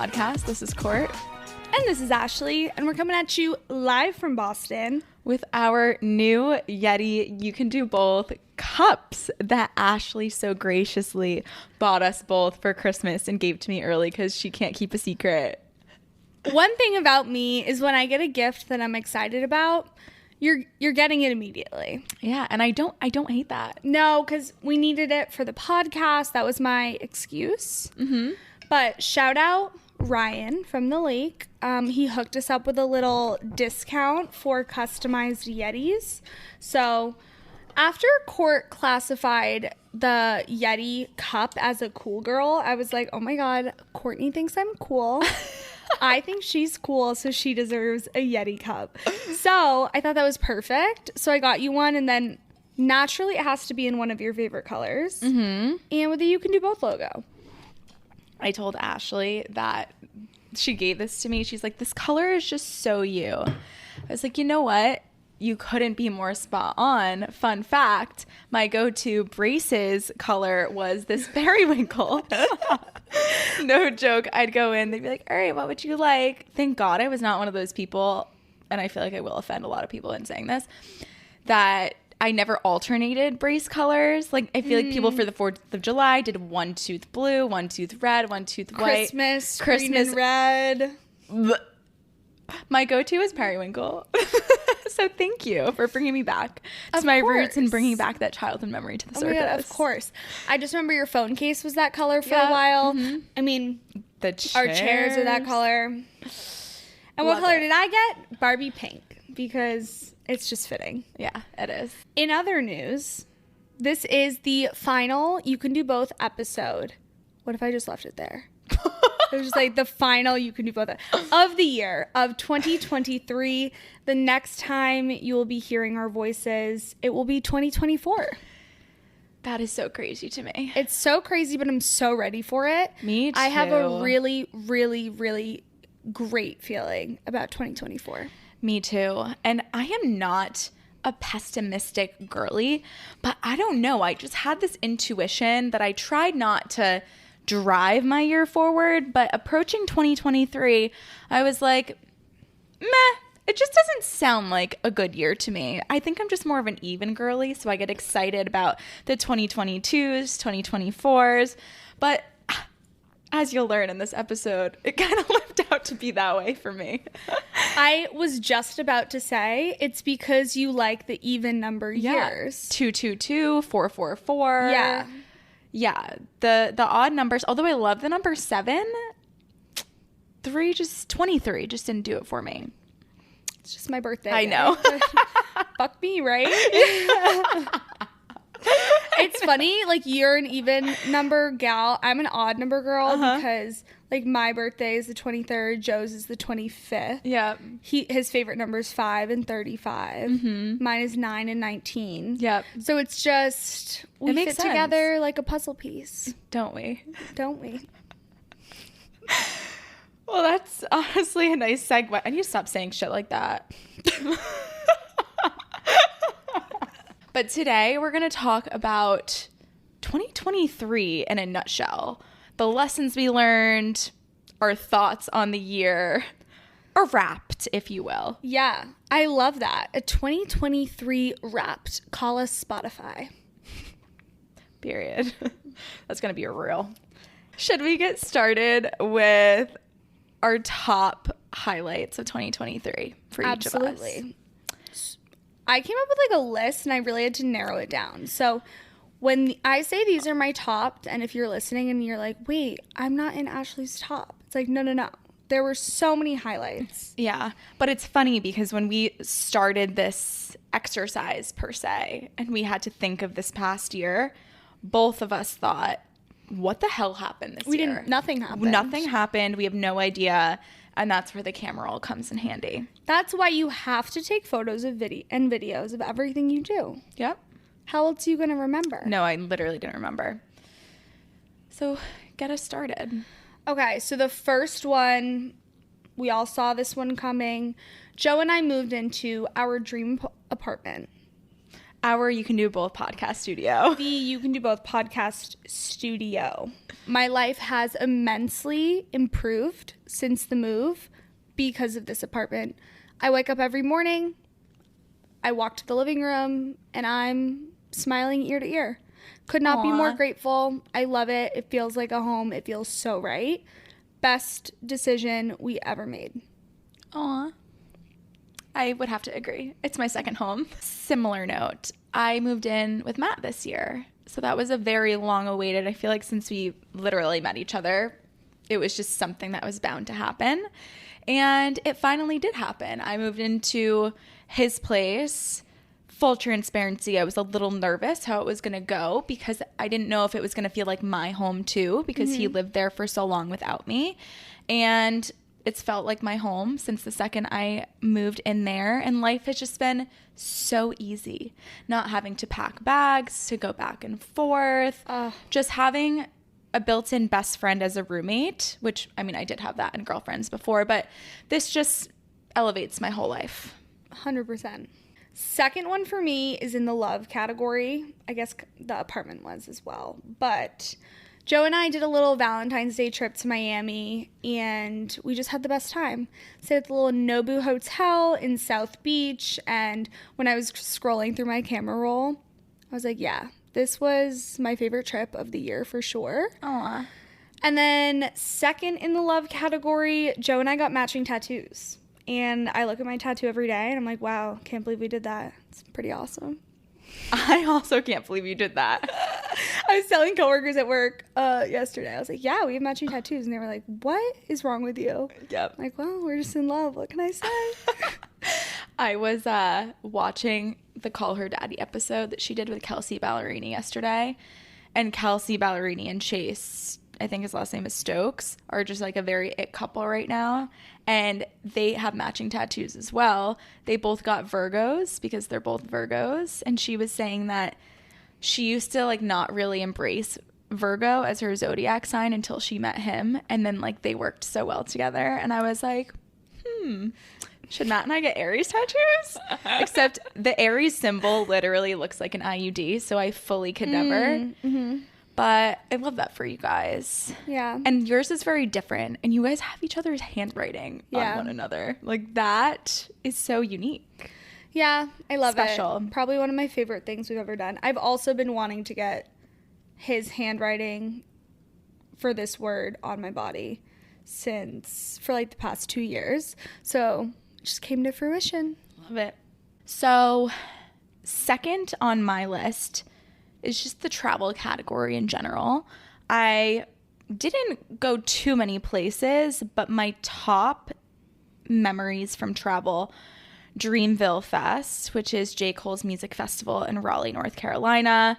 podcast. This is Court. And this is Ashley, and we're coming at you live from Boston with our new Yeti You Can Do Both cups that Ashley so graciously bought us both for Christmas and gave to me early because she can't keep a secret. One thing about me is when I get a gift that I'm excited about, you're getting it immediately. Yeah, and I don't hate that. No, because we needed it for the podcast. That was my excuse. Mm-hmm. But shout out Ryan from the lake. He hooked us up with a little discount for customized Yetis. So after Court classified the Yeti cup as a cool girl, I was like, oh my God, Courtney thinks I'm cool. I think she's cool, so she deserves a Yeti cup. So I thought that was perfect. So I got you one, and then naturally it has to be in one of your favorite colors. Mm-hmm. And with the You Can Do Both logo. I told Ashley that she gave this to me. She's like, this color is just so you. I was like, you know what? You couldn't be more spot on. Fun fact, my go-to braces color was this periwinkle. No joke. I'd go in, they'd be like, all right, what would you like? Thank God I was not one of those people, and I feel like I will offend a lot of people in saying this, that I never alternated brace colors. Like, I feel like people for the 4th of July did one tooth blue, one tooth red, one tooth white. Christmas green and red. My go-to is periwinkle. So thank you for bringing me back to my roots and bringing back that childhood memory to the surface. My God, of course. I just remember your phone case was that color for a while. Mm-hmm. I mean, our chairs are that color. And what color did I get? Barbie pink, because it's just fitting. Yeah, it is. In other news, this is the final You Can Do Both episode. What if I just left it there? It was just like the final You Can Do Both of the year of 2023. The next time you will be hearing our voices, it will be 2024. That is so crazy to me. It's so crazy, but I'm so ready for it. Me too. I have a really, really, really great feeling about 2024. Me too. And I am not a pessimistic girly, but I don't know. I just had this intuition that I tried not to drive my year forward, but approaching 2023, I was like, meh, it just doesn't sound like a good year to me. I think I'm just more of an even girly, so I get excited about the 2022s, 2024s, but as you'll learn in this episode, it kind of left out to be that way for me. I was just about to say it's because you like the even number years. 222, 444. Yeah. Yeah, the odd numbers, although I love the number 7, 23 just didn't do it for me. It's just my birthday. I know. Fuck me, right? It's funny, like, you're an even number gal. I'm an odd number girl because, like, my birthday is the 23rd. Joe's is the 25th. Yeah. His favorite number is 5 and 35. Mm-hmm. Mine is 9 and 19. Yep. So it's just, we fit together like a puzzle piece. Don't we? Don't we? Well, that's honestly a nice segue. I need to stop saying shit like that. But today we're going to talk about 2023 in a nutshell. The lessons we learned, our thoughts on the year, or wrapped, if you will. Yeah, I love that. A 2023 wrapped. Call us Spotify. Period. That's going to be a reel. Should we get started with our top highlights of 2023 for each of us? Absolutely. I came up with like a list and I really had to narrow it down. So when I say these are my top, and if you're listening and you're like, wait, I'm not in Ashley's top. It's like, no. There were so many highlights. Yeah. But it's funny because when we started this exercise per se, and we had to think of this past year, both of us thought, what the hell happened this year? Nothing happened. Nothing happened. We have no idea. And that's where the camera roll comes in handy. That's why you have to take photos of videos of everything you do. Yep. How else are you going to remember? No, I literally didn't remember. So get us started. Okay, so the first one, we all saw this one coming. Joe and I moved into our dream apartment. Our You Can Do Both podcast studio. The You Can Do Both podcast studio. My life has immensely improved since the move because of this apartment. I wake up every morning, I walk to the living room, and I'm smiling ear to ear. Could not be more grateful. I love it. It feels like a home. It feels so right. Best decision we ever made. Aw. I would have to agree. It's my second home. Similar note, I moved in with Matt this year. So that was a very long awaited, I feel like since we literally met each other, it was just something that was bound to happen. And it finally did happen. I moved into his place. Full transparency, I was a little nervous how it was going to go because I didn't know if it was going to feel like my home too, because he lived there for so long without me. And it's felt like my home since the second I moved in there, and life has just been so easy. Not having to pack bags to go back and forth, just having a built-in best friend as a roommate, which, I mean, I did have that in girlfriends before, but this just elevates my whole life. 100%. Second one for me is in the love category. I guess the apartment was as well, but Joe and I did a little Valentine's Day trip to Miami, and we just had the best time. Stayed at the little Nobu Hotel in South Beach, and when I was scrolling through my camera roll, I was like, yeah, this was my favorite trip of the year for sure. Aw. And then second in the love category, Joe and I got matching tattoos. And I look at my tattoo every day, and I'm like, wow, can't believe we did that. It's pretty awesome. I also can't believe you did that. I was telling coworkers at work yesterday. I was like, yeah, we have matching tattoos. And they were like, what is wrong with you? Yep. I'm like, well, we're just in love. What can I say? I was watching the Call Her Daddy episode that she did with Kelsey Ballerini yesterday. And Kelsey Ballerini and Chase, I think his last name is Stokes, are just like a very it couple right now. And they have matching tattoos as well. They both got Virgos because they're both Virgos. And she was saying that she used to like not really embrace Virgo as her zodiac sign until she met him. And then like they worked so well together. And I was like, should Matt and I get Aries tattoos? Except the Aries symbol literally looks like an IUD. So I fully could never. Mm-hmm. But I love that for you guys. Yeah. And yours is very different. And you guys have each other's handwriting on one another. Like, that is so unique. Yeah, I love Special. it. Probably one of my favorite things we've ever done. I've also been wanting to get his handwriting for this word on my body for like the past 2 years. So it just came to fruition. Love it. So second on my list is just the travel category in general. I didn't go too many places, but my top memories from travel, Dreamville Fest, which is J. Cole's music festival in Raleigh, North Carolina.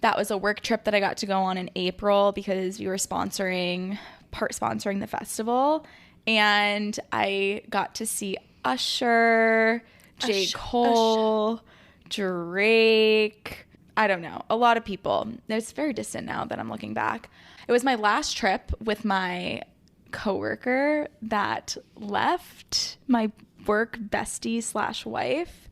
That was a work trip that I got to go on in April because we were part sponsoring the festival. And I got to see Usher, J. Cole, Drake, I don't know, a lot of people. It's very distant now that I'm looking back. It was my last trip with my coworker that left, my work bestie / wife.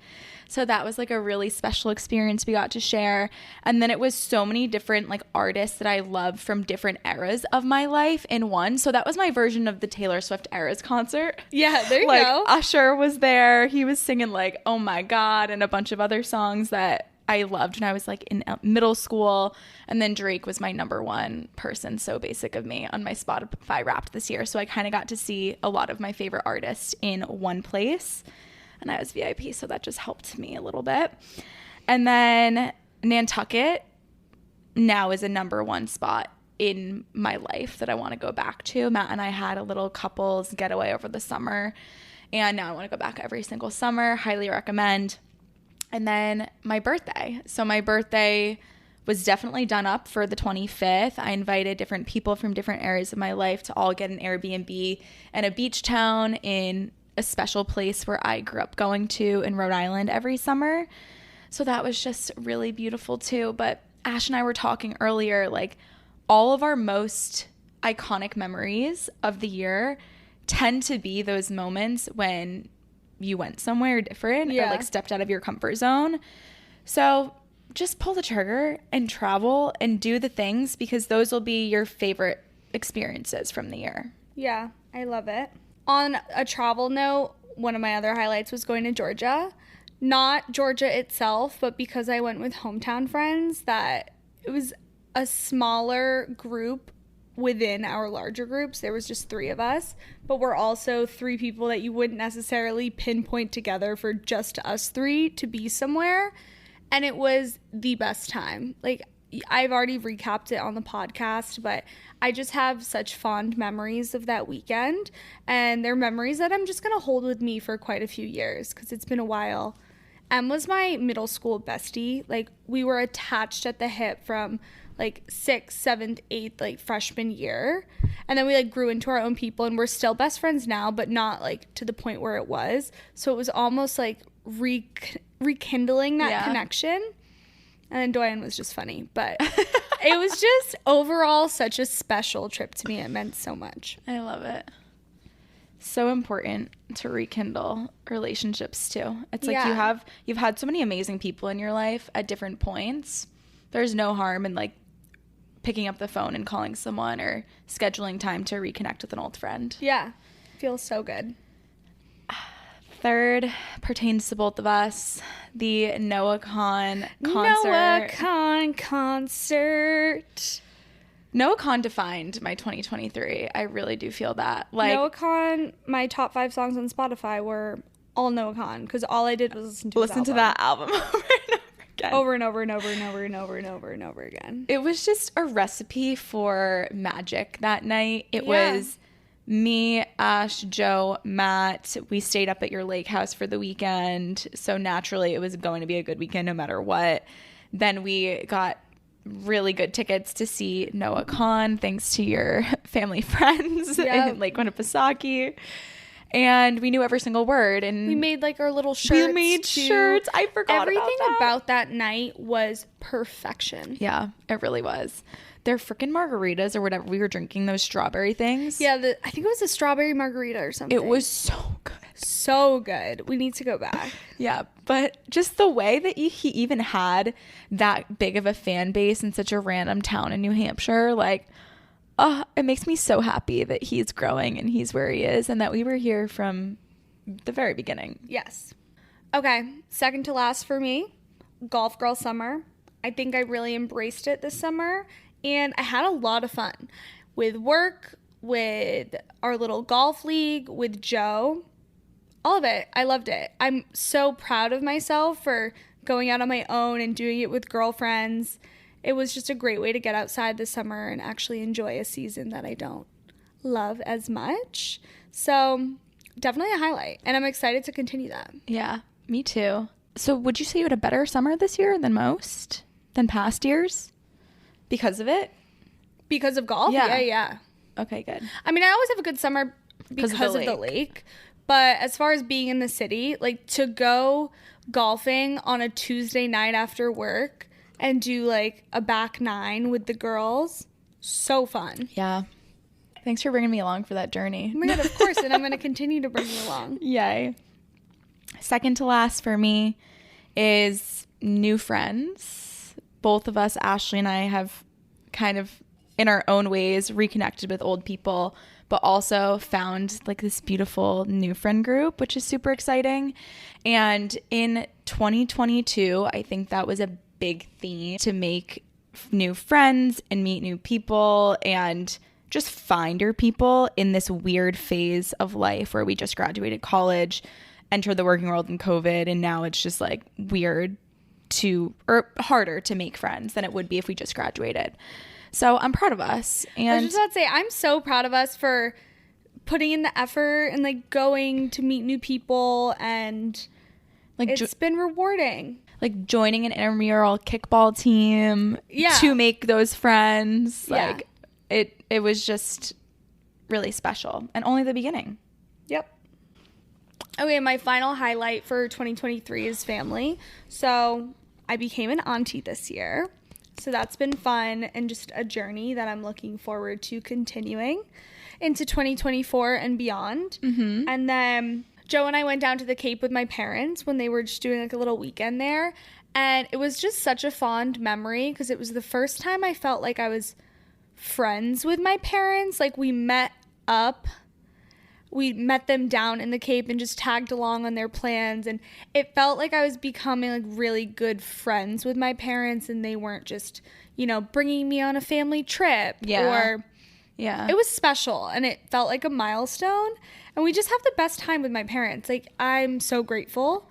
So that was like a really special experience we got to share. And then it was so many different like artists that I love from different eras of my life in one. So that was my version of the Taylor Swift Eras concert. Yeah, there you go. Usher was there. He was singing like Oh My God and a bunch of other songs that I loved when I was like in middle school. And then Drake was my number one person, So Basic of Me, on my Spotify Wrapped this year. So I kind of got to see a lot of my favorite artists in one place. And I was VIP, so that just helped me a little bit. And then Nantucket now is a number one spot in my life that I want to go back to. Matt and I had a little couples getaway over the summer, and now I want to go back every single summer. Highly recommend. And then my birthday. So my birthday was definitely done up for the 25th. I invited different people from different areas of my life to all get an Airbnb and a beach town in a special place where I grew up going to in Rhode Island every summer. So that was just really beautiful too. But Ash and I were talking earlier, like all of our most iconic memories of the year tend to be those moments when you went somewhere different or like stepped out of your comfort zone. So just pull the trigger and travel and do the things, because those will be your favorite experiences from the year. Yeah, I love it. On a travel note, one of my other highlights was going to Georgia. Not Georgia itself, but because I went with hometown friends, that it was a smaller group within our larger groups. There was just 3 of us, but we're also 3 people that you wouldn't necessarily pinpoint together for just us 3 to be somewhere. And it was the best time. Like, I've already recapped it on the podcast, but I just have such fond memories of that weekend. And they're memories that I'm just going to hold with me for quite a few years, because it's been a while. Em was my middle school bestie. Like, we were attached at the hip from like 6th, 7th, 8th, like freshman year. And then we like grew into our own people, and we're still best friends now, but not like to the point where it was. So it was almost like rekindling that connection. And then Doyen was just funny, but it was just overall such a special trip to me. It meant so much. I love it. So important to rekindle relationships too. It's like you've had so many amazing people in your life at different points. There's no harm in like picking up the phone and calling someone or scheduling time to reconnect with an old friend. Yeah. Feels so good. Third pertains to both of us, the NoahCon concert. NoahCon concert. NoahCon defined my 2023. I really do feel that. Like, NoahCon, my top 5 songs on Spotify were all NoahCon, because all I did was listen to that album over and over again. Over and over and over and over and over and over and over again. It was just a recipe for magic that night. It was me, Ash, Joe, Matt. We stayed up at your lake house for the weekend, so naturally it was going to be a good weekend no matter what. Then we got really good tickets to see NoahCon thanks to your family friends in Lake Winnipesaukee. And we knew every single word. And we made like our little shirts. We made shirts. I forgot everything about that night was perfection. Yeah, it really was. Their freaking margaritas or whatever we were drinking, those strawberry things. Yeah, I think it was a strawberry margarita or something. It was so good. So good. We need to go back. Yeah, but just the way that he even had that big of a fan base in such a random town in New Hampshire, like, it makes me so happy that he's growing and he's where he is, and that we were here from the very beginning. Yes. Okay, second to last for me, Golf Girl Summer. I think I really embraced it this summer, and I had a lot of fun with work, with our little golf league, with Joe. All of it. I loved it. I'm so proud of myself for going out on my own and doing it with girlfriends. It was just a great way to get outside this summer and actually enjoy a season that I don't love as much. So definitely a highlight, and I'm excited to continue that. Yeah, me too. So would you say you had a better summer this year than past years because of it? Because of golf? Yeah. Okay, good. I mean, I always have a good summer because of the lake. But as far as being in the city, like to go golfing on a Tuesday night after work and do like a back 9 with the girls, so fun. Yeah. Thanks for bringing me along for that journey. Oh my God, of course. And I'm going to continue to bring you along. Yay. Second to last for me is new friends. Both of us, Ashley and I, have kind of in our own ways reconnected with old people, but also found like this beautiful new friend group, which is super exciting. And in 2022, I think that was a big theme, to make new friends and meet new people and just find your people in this weird phase of life where we just graduated college, entered the working world in COVID, and now it's just like weird or harder to make friends than it would be if we just graduated. So I'm proud of us. And I was just about to say, I'm so proud of us for putting in the effort and like going to meet new people, and like it's been rewarding. Like joining an intramural kickball team to make those friends. Like it was just really special and only the beginning. Yep. Okay, my final highlight for 2023 is family. So I became an auntie this year. So that's been fun and just a journey that I'm looking forward to continuing into 2024 and beyond. Mm-hmm. And then Joe and I went down to the Cape with my parents when they were just doing like a little weekend there. And it was just such a fond memory because it was the first time I felt like I was friends with my parents. Like we met them down in the Cape and just tagged along on their plans. And it felt like I was becoming like really good friends with my parents, and they weren't just, you know, bringing me on a family trip. Yeah. It was special, and it felt like a milestone. And we just have the best time with my parents. Like, I'm so grateful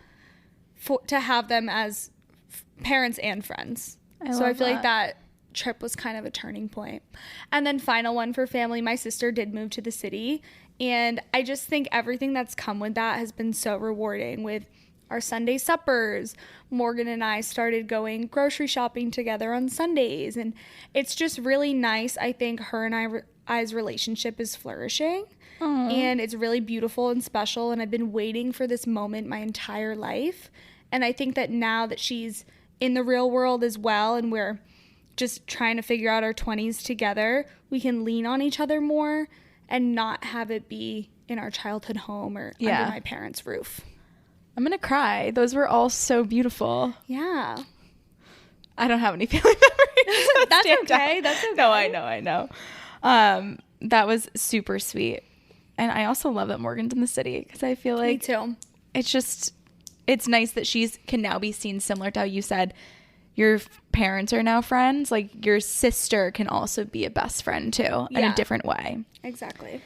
to have them as parents and friends. So I feel like that trip was kind of a turning point. And then final one for family, my sister did move to the city, and I just think everything that's come with that has been so rewarding. With our Sunday suppers, Morgan and I started going grocery shopping together on Sundays, and it's just really nice. I think her and I's relationship is flourishing. Aww. And it's really beautiful and special, and I've been waiting for this moment my entire life. And I think that now that she's in the real world as well, and we're just trying to figure out our 20s together, we can lean on each other more and not have it be in our childhood home or under my parents' roof. I'm gonna cry. Those were all so beautiful. Yeah. I don't have any family memories. That's okay. That's okay. No, I know. That was super sweet. And I also love that Morgan's in the city, because I feel like me too. It's nice that can now be seen similar to how you said your parents are now friends. Like, your sister can also be a best friend too, in a different way. Exactly.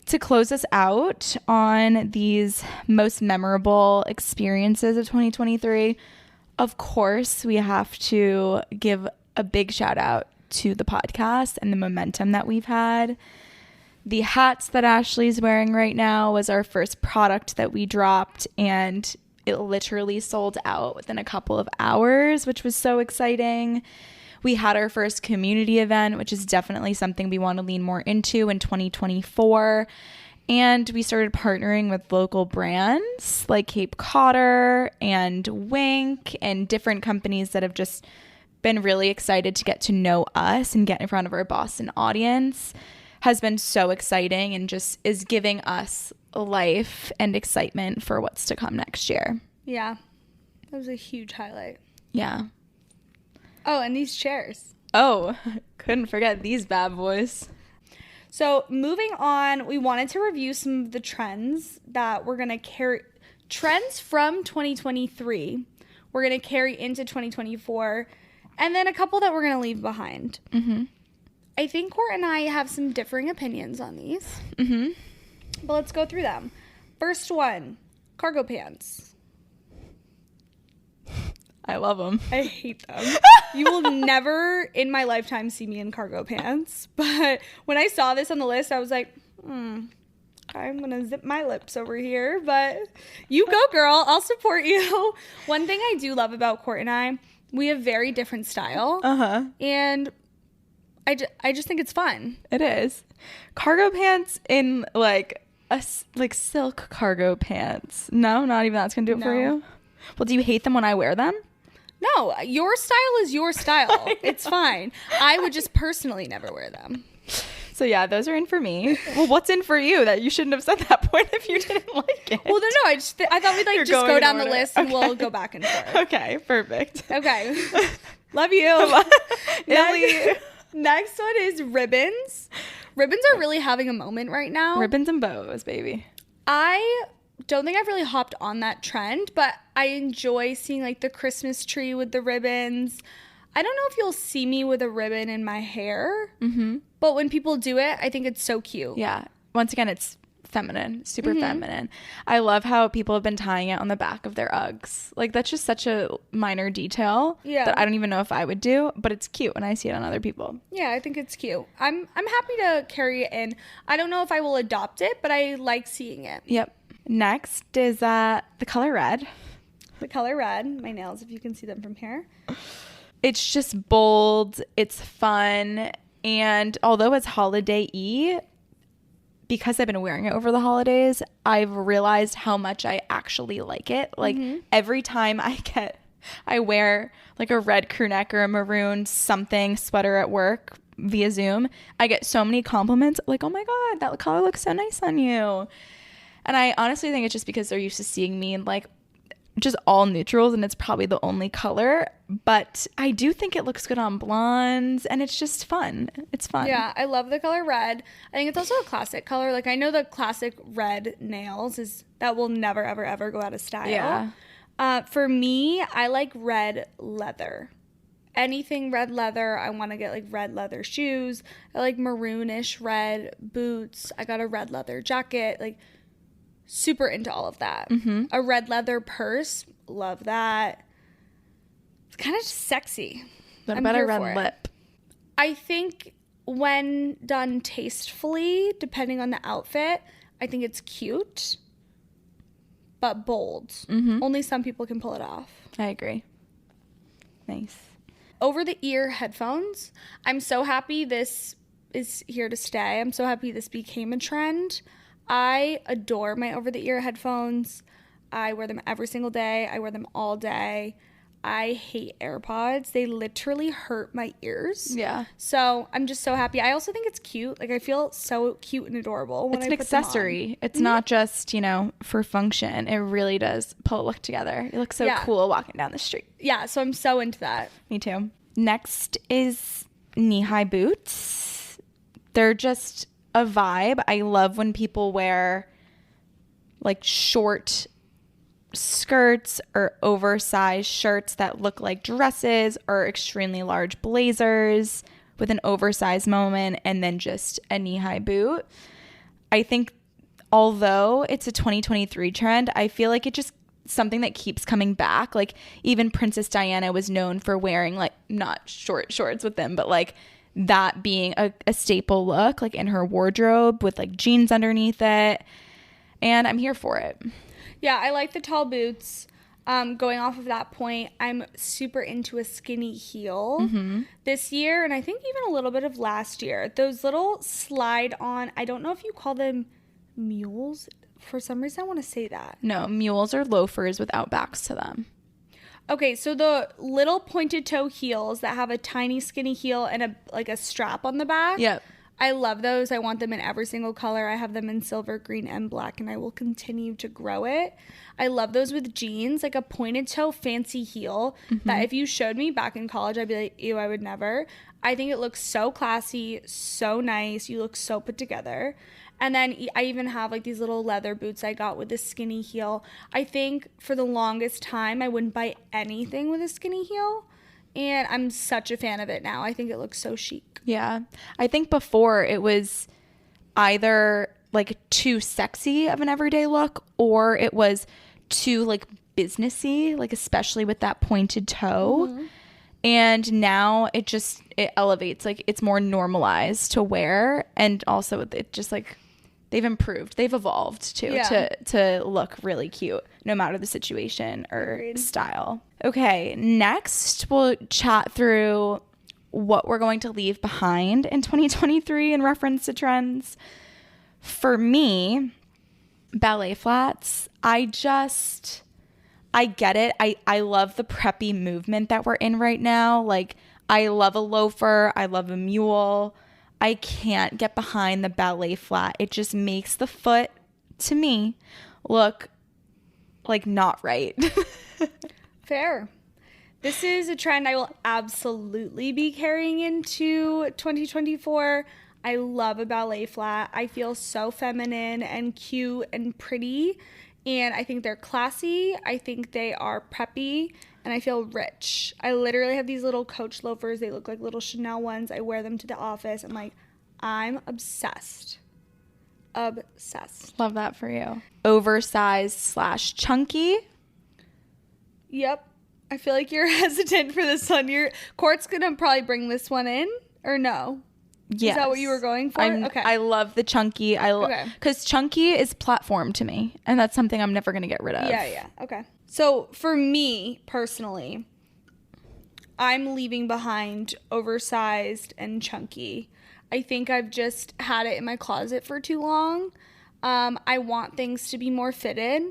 To close us out on these most memorable experiences of 2023, of course, we have to give a big shout out to the podcast and the momentum that we've had. The hats that Ashley's wearing right now was our first product that we dropped, and it literally sold out within a couple of hours, which was so exciting. We had our first community event, which is definitely something we want to lean more into in 2024. And we started partnering with local brands like Cape Codder and Wink and different companies that have just been really excited to get to know us and get in front of our Boston audience. Has been so exciting and just is giving us life and excitement for what's to come next year. Yeah. That was a huge highlight. Yeah. Oh, and these chairs. Oh, couldn't forget these bad boys. So moving on, we wanted to review some of the trends that we're going to carry. Trends from 2023 we're going to carry into 2024. And then a couple that we're going to leave behind. Mm-hmm. I think Court and I have some differing opinions on these. Mm-hmm. But let's go through them. First one, cargo pants. I love them. I hate them. You will never in my lifetime see me in cargo pants. But when I saw this on the list, I was like, I'm going to zip my lips over here. But you go, girl. I'll support you. One thing I do love about Court and I, we have very different style. Uh-huh. And I just think it's fun. It is. Cargo pants in like silk cargo pants. No, not even that's going to do it for you? Well, do you hate them when I wear them? No, your style is your style. It's fine. I would just personally never wear them. So yeah, those are in for me. Well, what's in for you? That you shouldn't have said that point if you didn't like it. Well, no, I thought we'd just go down the list and we'll go back and forth. Okay, perfect. Okay. Love you. Next one is ribbons. Ribbons are really having a moment right now. Ribbons and bows, baby. I don't think I've really hopped on that trend, but I enjoy seeing like the Christmas tree with the ribbons. I don't know if you'll see me with a ribbon in my hair, but when people do it, I think it's so cute. Yeah. Once again, it's feminine, super feminine. I love how people have been tying it on the back of their Uggs. Like, that's just such a minor detail that I don't even know if I would do, but it's cute when I see it on other people. Yeah, I think it's cute. I'm happy to carry it in. I don't know if I will adopt it, but I like seeing it. Yep. Next is the color red. The color red. My nails, if you can see them from here. It's just bold. It's fun. And although it's holiday-y, because I've been wearing it over the holidays, I've realized how much I actually like it. Like, every time I wear like a red crew neck or a maroon something sweater at work via Zoom, I get so many compliments like, oh my God, that color looks so nice on you. And I honestly think it's just because they're used to seeing me in like just all neutrals, and it's probably the only color. But I do think it looks good on blondes, and it's just fun. It's fun. Yeah, I love the color red. I think it's also a classic color. Like, I know the classic red nails that will never, ever, ever go out of style. Yeah. For me, I like red leather. Anything red leather. I want to get like red leather shoes. I like maroonish red boots. I got a red leather jacket. Like, super into all of that. A red leather purse. Love that. It's kind of just sexy. What about a red lip? I think when done tastefully, depending on the outfit, I think it's cute, but bold. Only some people can pull it off. I agree. Nice. Over the ear headphones. I'm so happy this is here to stay. I'm so happy this became a trend. I adore my over the ear headphones. I wear them every single day. I wear them all day. I hate AirPods. They literally hurt my ears. Yeah. So I'm just so happy. I also think it's cute. Like, I feel so cute and adorable when it's I an put them on. accessory. It's not just, for function. It really does pull a look together. You look so cool walking down the street. Yeah, so I'm so into that. Me too. Next is knee-high boots. They're just a vibe. I love when people wear like short skirts or oversized shirts that look like dresses, or extremely large blazers with an oversized moment, and then just a knee-high boot. I think although it's a 2023 trend, I feel like it just something that keeps coming back. Like, even Princess Diana was known for wearing like not short shorts with them, but like that being a staple look, like in her wardrobe with like jeans underneath it. And I'm here for it. Yeah, I like the tall boots. Going off of that point, I'm super into a skinny heel this year, and I think even a little bit of last year. Those little slide on, I don't know if you call them mules. For some reason, I want to say that. No, mules are loafers without backs to them. Okay, so the little pointed toe heels that have a tiny skinny heel and a strap on the back. Yep. I love those. I want them in every single color. I have them in silver, green, and black, and I will continue to grow it. I love those with jeans, like a pointed toe fancy heel that if you showed me back in college, I'd be like, ew, I would never. I think it looks so classy, so nice. You look so put together. And then I even have like these little leather boots I got with a skinny heel. I think for the longest time, I wouldn't buy anything with a skinny heel. And I'm such a fan of it now. I think it looks so chic. Yeah. I think before it was either like too sexy of an everyday look, or it was too like businessy, like especially with that pointed toe. And now it elevates, like it's more normalized to wear. And also it just like they've improved, they've evolved too, to look really cute no matter the situation or style. Okay, next we'll chat through what we're going to leave behind in 2023 in reference to trends. For me, ballet flats, I get it. I love the preppy movement that we're in right now. Like, I love a loafer. I love a mule. I can't get behind the ballet flat. It just makes the foot, to me, look like not right. Fair. This is a trend I will absolutely be carrying into 2024. I love a ballet flat. I feel so feminine and cute and pretty. And I think they're classy. I think they are preppy. And I feel rich. I literally have these little Coach loafers. They look like little Chanel ones. I wear them to the office. I'm obsessed. Obsessed. Love that for you. Oversized / chunky. Yep. I feel like you're hesitant for this one. Court's going to probably bring this one in, or no? Yes. Is that what you were going for? Okay. I love the chunky. Because chunky is platform to me, and that's something I'm never going to get rid of. Yeah. Okay. So for me, personally, I'm leaving behind oversized and chunky. I think I've just had it in my closet for too long. I want things to be more fitted.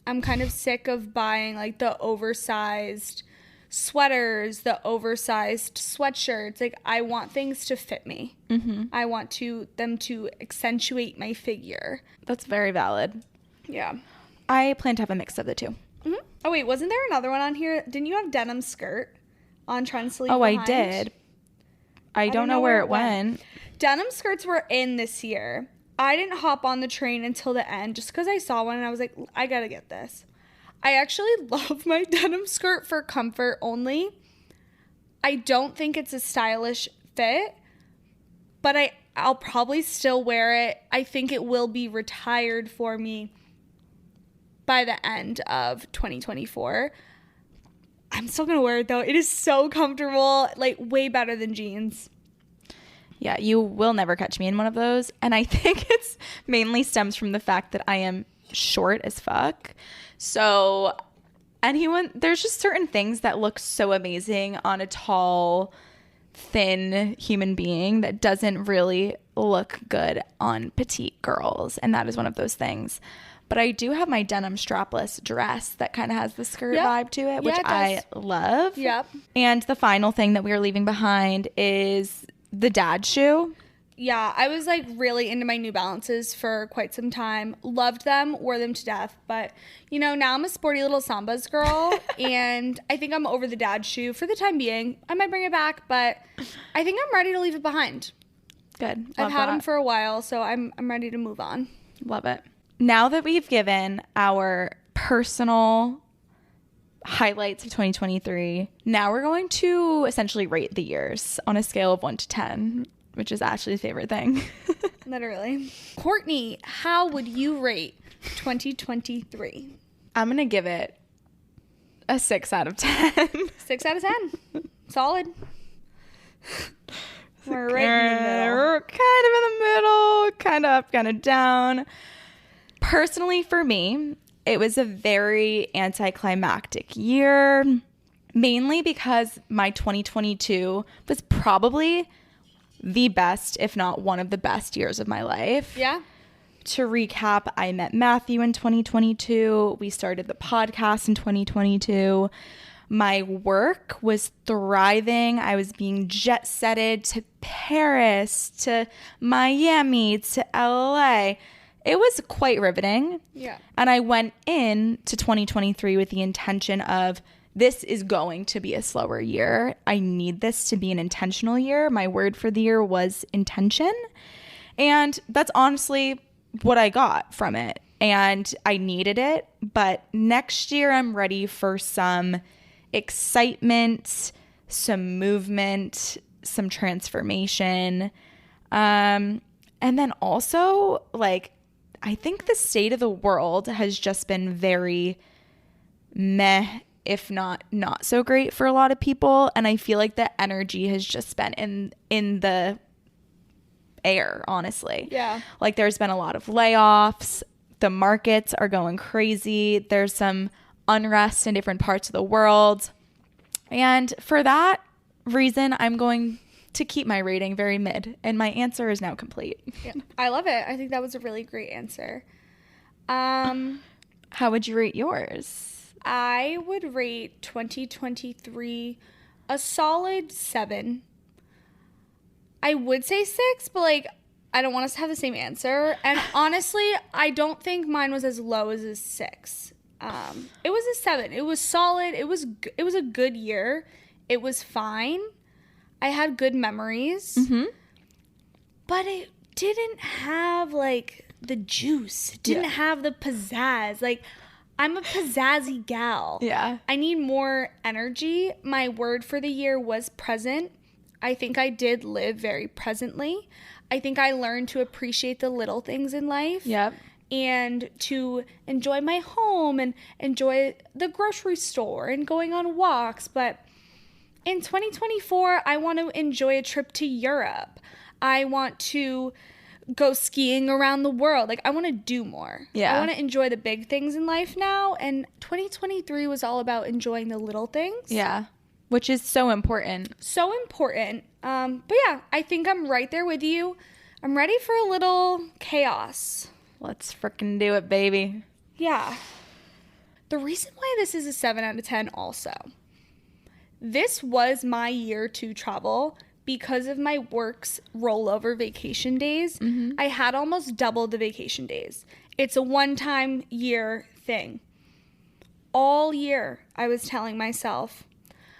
I'm kind of sick of buying like the oversized sweaters, the oversized sweatshirts. Like, I want things to fit me. I want them to accentuate my figure. That's very valid. Yeah. I plan to have a mix of the two. Mm-hmm. Oh, wait. Wasn't there another one on here? Didn't you have denim skirt on Trends to Leave Behind? I did. I don't know where it went. Denim skirts were in this year. I didn't hop on the train until the end just because I saw one and I was like, I gotta get this. I actually love my denim skirt for comfort only. I don't think it's a stylish fit, but I'll probably still wear it. I think it will be retired for me by the end of 2024. I'm still gonna wear it though. It is so comfortable, like way better than jeans. Yeah, you will never catch me in one of those. And I think it's mainly stems from the fact that I am short as fuck. So there's just certain things that look so amazing on a tall, thin human being that doesn't really look good on petite girls. And that is one of those things. But I do have my denim strapless dress that kind of has the skirt vibe to it, which I love. Yep. And the final thing that we are leaving behind is the dad shoe. Yeah, I was like really into my New Balances for quite some time. Loved them, wore them to death. But, you know, now I'm a sporty little Sambas girl. And I think I'm over the dad shoe for the time being. I might bring it back, but I think I'm ready to leave it behind. Good. I've had them for a while, so I'm ready to move on. Love it. Now that we've given our personal highlights of 2023, now we're going to essentially rate the years on a scale of 1 to 10, which is Ashley's favorite thing. Literally. Courtney, how would you rate 2023? I'm going to give it a 6 out of 10. 6 out of 10. Solid. We're right in the middle. We're kind of in the middle, kind of up, kind of down. Personally, for me, it was a very anticlimactic year, mainly because my 2022 was probably the best, if not one of the best years of my life. Yeah. To recap, I met Matthew in 2022. We started the podcast in 2022. My work was thriving. I was being jet setted to Paris, to Miami, to LA. It was quite riveting. Yeah. And I went in to 2023 with the intention of, this is going to be a slower year. I need this to be an intentional year. My word for the year was intention. And that's honestly what I got from it. And I needed it. But next year, I'm ready for some excitement, some movement, some transformation. And then also, like, I think the state of the world has just been very meh, if not so great for a lot of people. And I feel like the energy has just been in the air, honestly. Yeah. Like, there's been a lot of layoffs. The markets are going crazy. There's some unrest in different parts of the world. And for that reason, I'm going to keep my rating very mid, and my answer is now complete. Yeah, I love it. I think that was a really great answer. How would you rate yours? I would rate 2023 a solid 7. I would say 6, but like I don't want us to have the same answer. And honestly, I don't think mine was as low as a 6. It was a 7. It was solid. It was a good year. It was fine. I had good memories, but it didn't have, like, the juice. It didn't have the pizzazz. Like, I'm a pizzazzy gal. Yeah. I need more energy. My word for the year was present. I think I did live very presently. I think I learned to appreciate the little things in life. Yep. And to enjoy my home and enjoy the grocery store and going on walks. But in 2024, I want to enjoy a trip to Europe. I want to go skiing around the world. Like, I want to do more. Yeah. I want to enjoy the big things in life now. And 2023 was all about enjoying the little things. Yeah. Which is so important. So important. But yeah, I think I'm right there with you. I'm ready for a little chaos. Let's frickin' do it, baby. Yeah. The reason why this is a 7 out of 10 also, this was my year to travel because of my work's rollover vacation days, I had almost double the vacation days. It's a one-time year thing. All year, I was telling myself,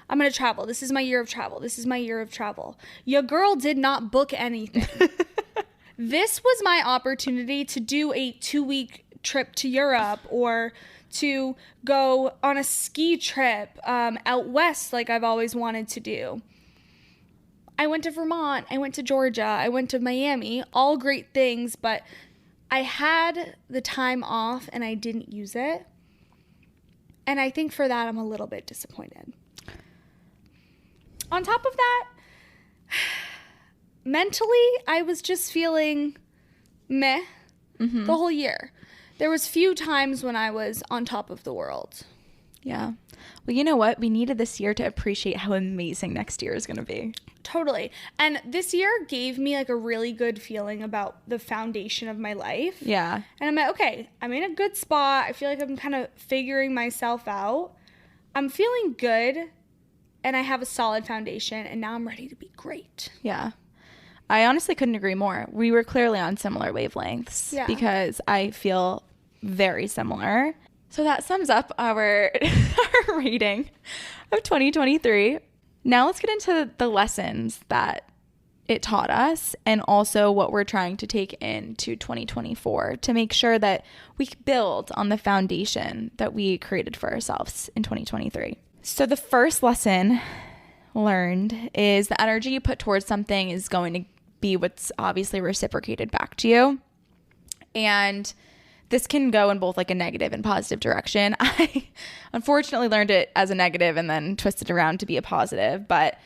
I'm going to travel. This is my year of travel. This is my year of travel. Your girl did not book anything. This was my opportunity to do a 2-week trip to Europe or to go on a ski trip out west like I've always wanted to do. I went to Vermont. I went to Georgia. I went to Miami. All great things, but I had the time off and I didn't use it. And I think for that, I'm a little bit disappointed. On top of that, mentally, I was just feeling meh the whole year. There was few times when I was on top of the world. Yeah. Well, you know what? We needed this year to appreciate how amazing next year is going to be. Totally. And this year gave me like a really good feeling about the foundation of my life. Yeah. And I'm like, okay, I'm in a good spot. I feel like I'm kind of figuring myself out. I'm feeling good and I have a solid foundation and now I'm ready to be great. Yeah. I honestly couldn't agree more. We were clearly on similar wavelengths because I feel very similar. So that sums up our rating of 2023. Now let's get into the lessons that it taught us and also what we're trying to take into 2024 to make sure that we build on the foundation that we created for ourselves in 2023. So the first lesson learned is the energy you put towards something is going to be what's obviously reciprocated back to you. And this can go in both like a negative and positive direction. I unfortunately learned it as a negative and then twisted around to be a positive. But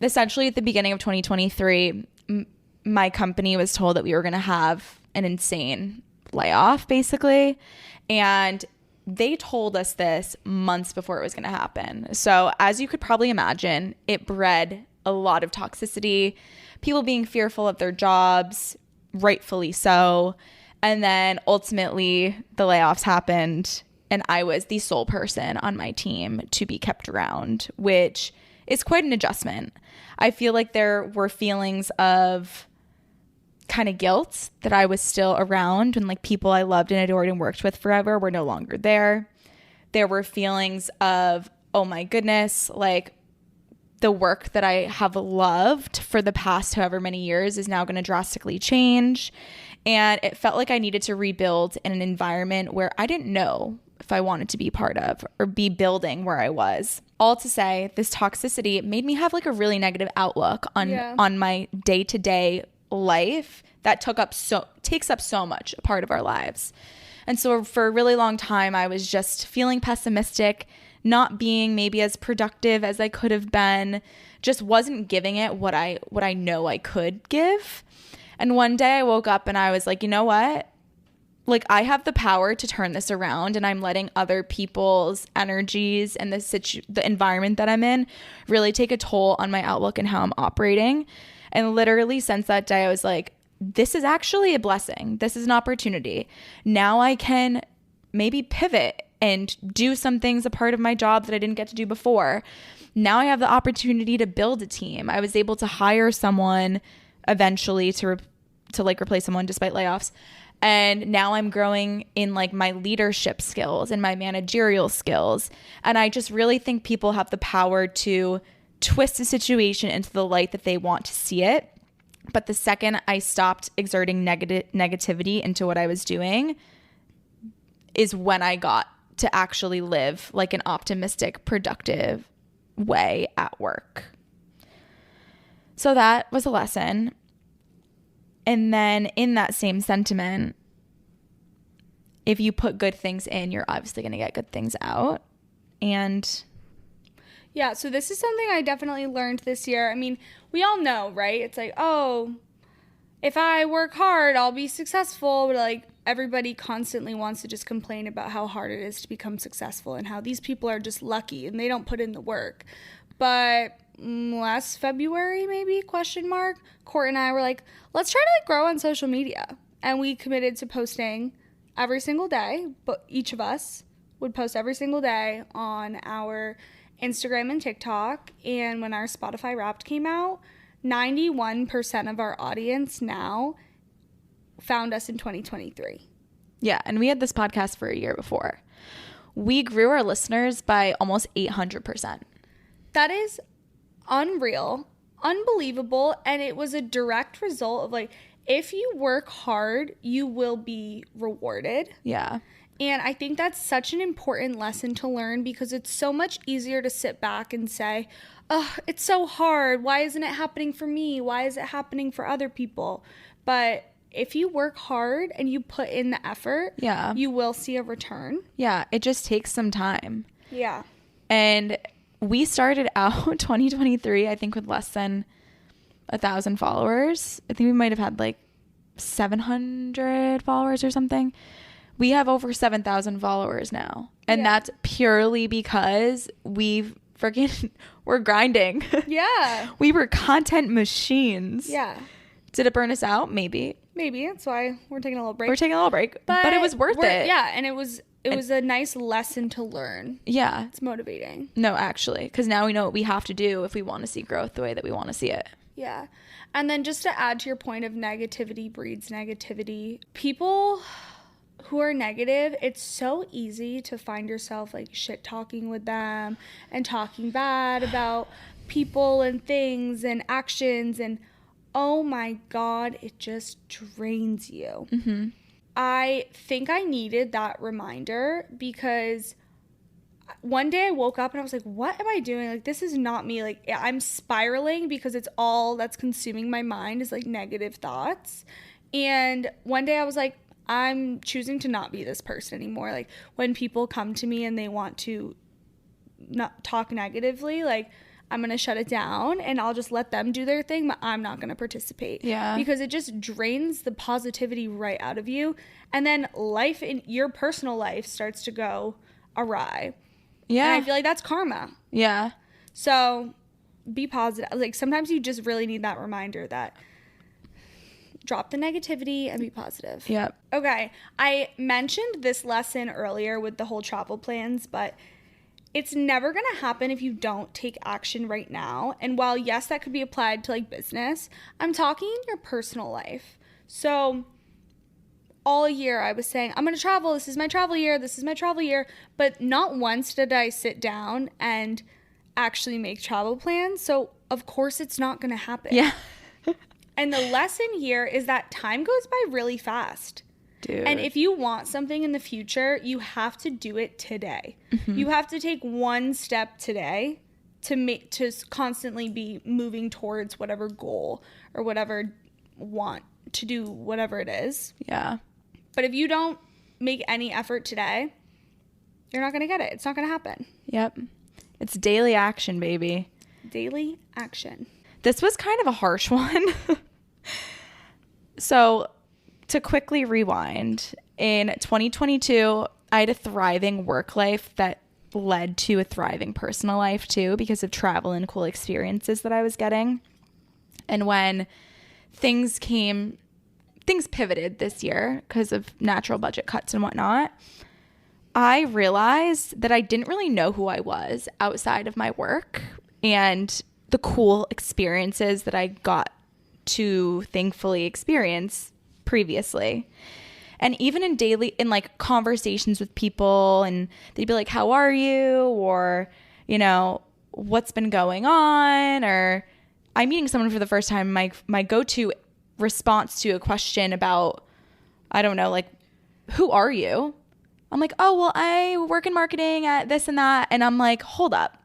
essentially at the beginning of 2023, my company was told that we were going to have an insane layoff basically. And they told us this months before it was going to happen. So as you could probably imagine, it bred a lot of toxicity, people being fearful of their jobs, rightfully so. And then ultimately the layoffs happened and I was the sole person on my team to be kept around, which is quite an adjustment. I feel like there were feelings of kind of guilt that I was still around when like people I loved and adored and worked with forever were no longer there. There were feelings of, oh my goodness, like the work that I have loved for the past however many years is now going to drastically change. And it felt like I needed to rebuild in an environment where I didn't know if I wanted to be part of or be building where I was. All to say, this toxicity made me have like a really negative outlook on my day-to-day life that takes up so much a part of our lives. And so for a really long time, I was just feeling pessimistic, not being maybe as productive as I could have been, just wasn't giving it what I know I could give. And one day I woke up and I was like, you know what? Like I have the power to turn this around and I'm letting other people's energies and the environment that I'm in really take a toll on my outlook and how I'm operating. And literally since that day, I was like, this is actually a blessing. This is an opportunity. Now I can maybe pivot and do some things a part of my job that I didn't get to do before. Now I have the opportunity to build a team. I was able to hire someone eventually to like replace someone despite layoffs. And now I'm growing in like my leadership skills and my managerial skills. And I just really think people have the power to twist a situation into the light that they want to see it. But the second I stopped exerting negativity into what I was doing is when I got to actually live like an optimistic, productive way at work. So that was a lesson. And then in that same sentiment, if you put good things in, you're obviously going to get good things out. And yeah, so this is something I definitely learned this year. I mean, we all know, right? It's like, oh, if I work hard, I'll be successful. But like everybody constantly wants to just complain about how hard it is to become successful and how these people are just lucky and they don't put in the work. But last February, maybe, ? Court and I were like, let's try to like grow on social media. And we committed to posting every single day, but each of us would post every single day on our Instagram and TikTok. And when our Spotify Wrapped came out, 91% of our audience now found us in 2023. Yeah, and we had this podcast for a year before. We grew our listeners by almost 800%. That is unreal, unbelievable, and it was a direct result of like, if you work hard, you will be rewarded. Yeah. And I think that's such an important lesson to learn, because it's so much easier to sit back and say, oh, it's so hard. Why isn't it happening for me? Why is it happening for other people? But if you work hard and you put in the effort, you will see a return. Yeah, it just takes some time. Yeah. And we started out 2023, I think, with less than 1,000 followers. I think we might have had like 700 followers or something. We have over 7,000 followers now. And that's purely because we're grinding. Yeah. We were content machines. Yeah. Did it burn us out? Maybe. That's why we're taking a little break. We're taking a little break, but it was worth it. Yeah, and it was a nice lesson to learn. Yeah. It's motivating. No, actually, because now we know what we have to do if we want to see growth the way that we want to see it. Yeah. And then just to add to your point of negativity breeds negativity, people who are negative, it's so easy to find yourself like shit talking with them and talking bad about people and things and actions, and oh my God, it just drains you. Mm-hmm. I think I needed that reminder, because one day I woke up and I was like, what am I doing? Like, this is not me. Like, I'm spiraling because it's all that's consuming my mind is like negative thoughts. And one day I was like, I'm choosing to not be this person anymore. Like, when people come to me and they want to not talk negatively, like, I'm going to shut it down and I'll just let them do their thing, but I'm not going to participate. Yeah. Because it just drains the positivity right out of you. And then life in your personal life starts to go awry. Yeah. And I feel like that's karma. Yeah. So be positive. Like, sometimes you just really need that reminder that drop the negativity and be positive. Yep. Okay. I mentioned this lesson earlier with the whole travel plans, but it's never going to happen if you don't take action right now. And while, yes, that could be applied to like business, I'm talking in your personal life. So all year I was saying, I'm going to travel. This is my travel year. This is my travel year. But not once did I sit down and actually make travel plans. So of course it's not going to happen. Yeah. And the lesson here is that time goes by really fast. Dude. And if you want something in the future, you have to do it today. Mm-hmm. You have to take one step today to constantly be moving towards whatever goal or whatever want to do, whatever it is. Yeah. But if you don't make any effort today, you're not going to get it. It's not going to happen. Yep. It's daily action, baby. Daily action. This was kind of a harsh one. So, to quickly rewind, in 2022, I had a thriving work life that led to a thriving personal life too, because of travel and cool experiences that I was getting. And when things pivoted this year because of natural budget cuts and whatnot, I realized that I didn't really know who I was outside of my work and the cool experiences that I got to thankfully experience previously. And even in like conversations with people, and they'd be like, how are you? Or, you know, what's been going on? Or I'm meeting someone for the first time. My go-to response to a question about, I don't know, like, who are you? I'm like, oh, well, I work in marketing at this and that. And I'm like, hold up.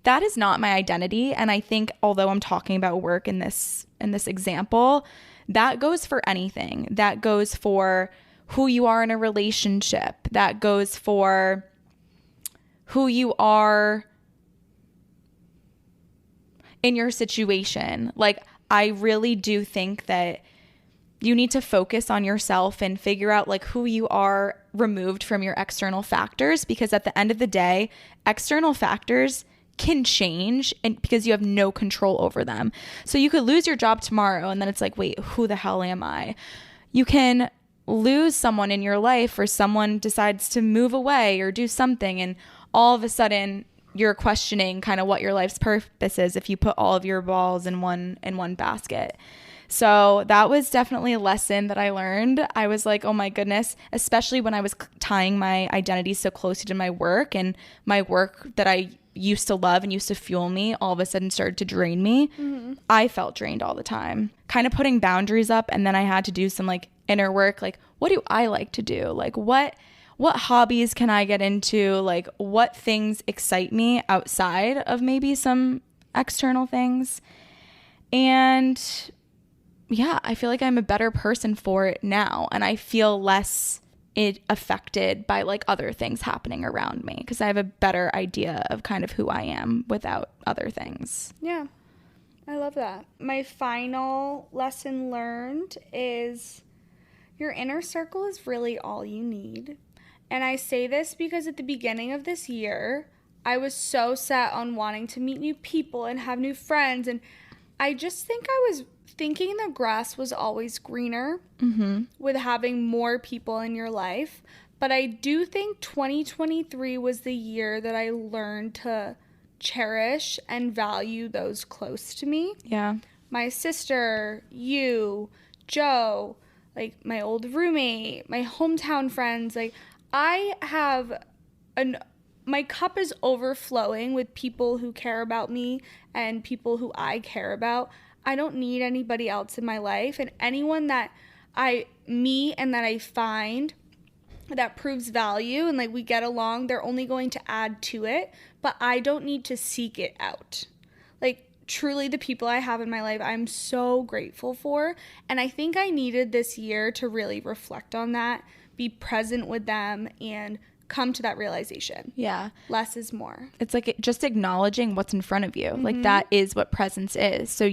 That is not my identity. And I think although I'm talking about work in this example, that goes for anything. That goes for who you are in a relationship. That goes for who you are in your situation. Like, I really do think that you need to focus on yourself and figure out like who you are removed from your external factors, because at the end of the day, external factors can change, and because you have no control over them. So you could lose your job tomorrow and then it's like, wait, who the hell am I? You can lose someone in your life, or someone decides to move away or do something, and all of a sudden you're questioning kind of what your life's purpose is if you put all of your balls in one basket. So that was definitely a lesson that I learned. I was like, oh my goodness, especially when I was tying my identity so closely to my work, and my work that I used to love and used to fuel me all of a sudden started to drain me. I felt drained all the time. Kind of putting boundaries up, and then I had to do some like inner work. Like, what do I like to do? Like, what hobbies can I get into? Like, what things excite me outside of maybe some external things? And yeah, I feel like I'm a better person for it now, and I feel less affected by like other things happening around me because I have a better idea of kind of who I am without other things. Yeah, I love that. My final lesson learned is your inner circle is really all you need. And I say this because at the beginning of this year, I was so set on wanting to meet new people and have new friends, and I just think I was thinking the grass was always greener with having more people in your life. But I do think 2023 was the year that I learned to cherish and value those close to me. Yeah. My sister, you, Joe, like my old roommate, my hometown friends. Like, I have my cup is overflowing with people who care about me and people who I care about. I don't need anybody else in my life, and anyone that I meet and that I find that proves value and like we get along, they're only going to add to it, but I don't need to seek it out. Like, truly, the people I have in my life, I'm so grateful for, and I think I needed this year to really reflect on that, be present with them, and come to that realization. Yeah. Less is more. It's like just acknowledging what's in front of you. Like, that is what presence is. So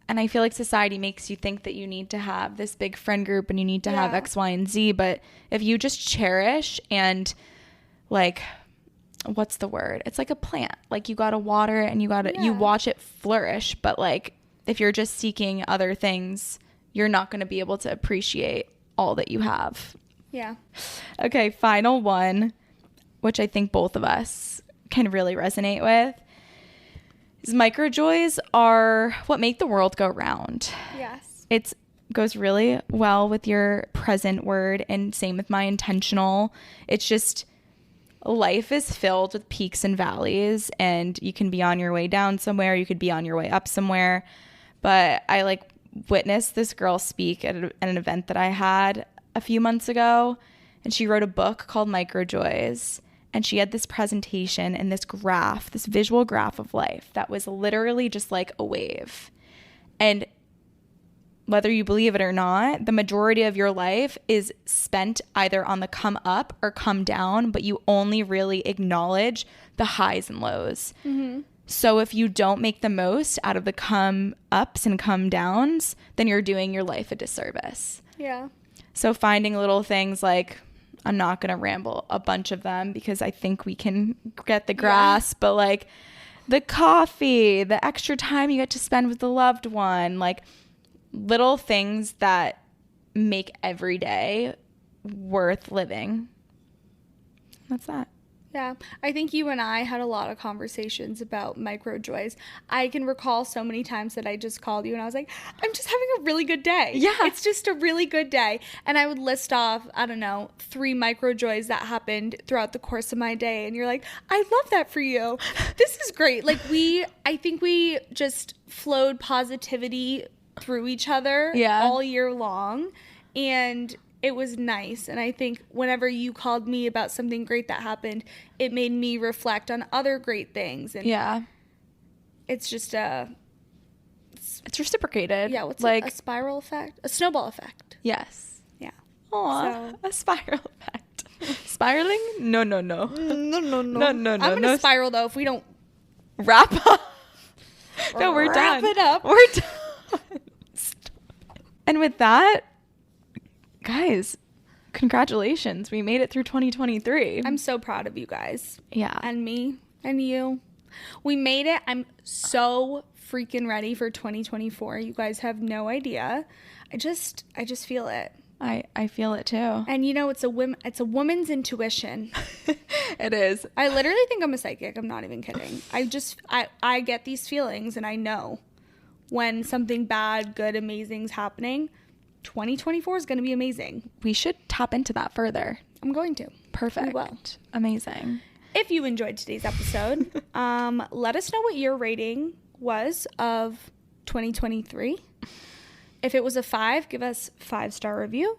and I feel like society makes you think that you need to have this big friend group and you need to have X, Y, and Z. But if you just cherish and like, what's the word? It's like a plant. Like, you got to water it and you watch it flourish. But like, if you're just seeking other things, you're not going to be able to appreciate all that you have. Yeah. Okay, final one, which I think both of us can really resonate with, is micro joys are what make the world go round. Yes. It goes really well with your present word, and same with my intentional. It's just, life is filled with peaks and valleys, and you can be on your way down somewhere, you could be on your way up somewhere. But I like witnessed this girl speak at an event that I had a few months ago, and she wrote a book called Micro Joys, and she had this presentation and this graph, this visual graph of life that was literally just like a wave. And whether you believe it or not, the majority of your life is spent either on the come up or come down, but you only really acknowledge the highs and lows. So if you don't make the most out of the come ups and come downs, then you're doing your life a disservice. Yeah. So finding little things like, I'm not going to ramble a bunch of them because I think we can get the grasp, but like the coffee, the extra time you get to spend with the loved one, like little things that make every day worth living. That's that. Yeah, I think you and I had a lot of conversations about micro joys. I can recall so many times that I just called you and I was like, I'm just having a really good day. Yeah. It's just a really good day. And I would list off, I don't know, 3 micro joys that happened throughout the course of my day. And you're like, I love that for you. This is great. Like, I think we just flowed positivity through each other all year long. And it was nice. And I think whenever you called me about something great that happened, it made me reflect on other great things. And it's just it's reciprocated. Yeah, what's like a spiral effect? A snowball effect. Yes. Yeah. Aw, a spiral effect. Spiraling? No. No. No. I'm gonna spiral though if we don't wrap up. No, we're done. Wrap it up. We're done. And with that, guys, congratulations. We made it through 2023. I'm so proud of you guys. Yeah. And me and you. We made it. I'm so freaking ready for 2024. You guys have no idea. I just feel it. I feel it too. And it's a woman's intuition. It is. I literally think I'm a psychic. I'm not even kidding. I get these feelings, and I know when something bad, good, amazing is happening. 2024 is going to be amazing. We should tap into that further. I'm going to. Perfect. We will. Amazing. If you enjoyed today's episode, let us know what your rating was of 2023. If it was a 5, give us 5-star review.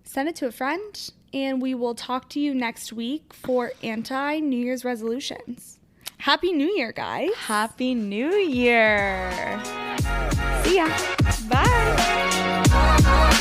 Send it to a friend, and we will talk to you next week for anti-New Year's resolutions. Happy New Year, guys. Happy New Year. See ya. Bye.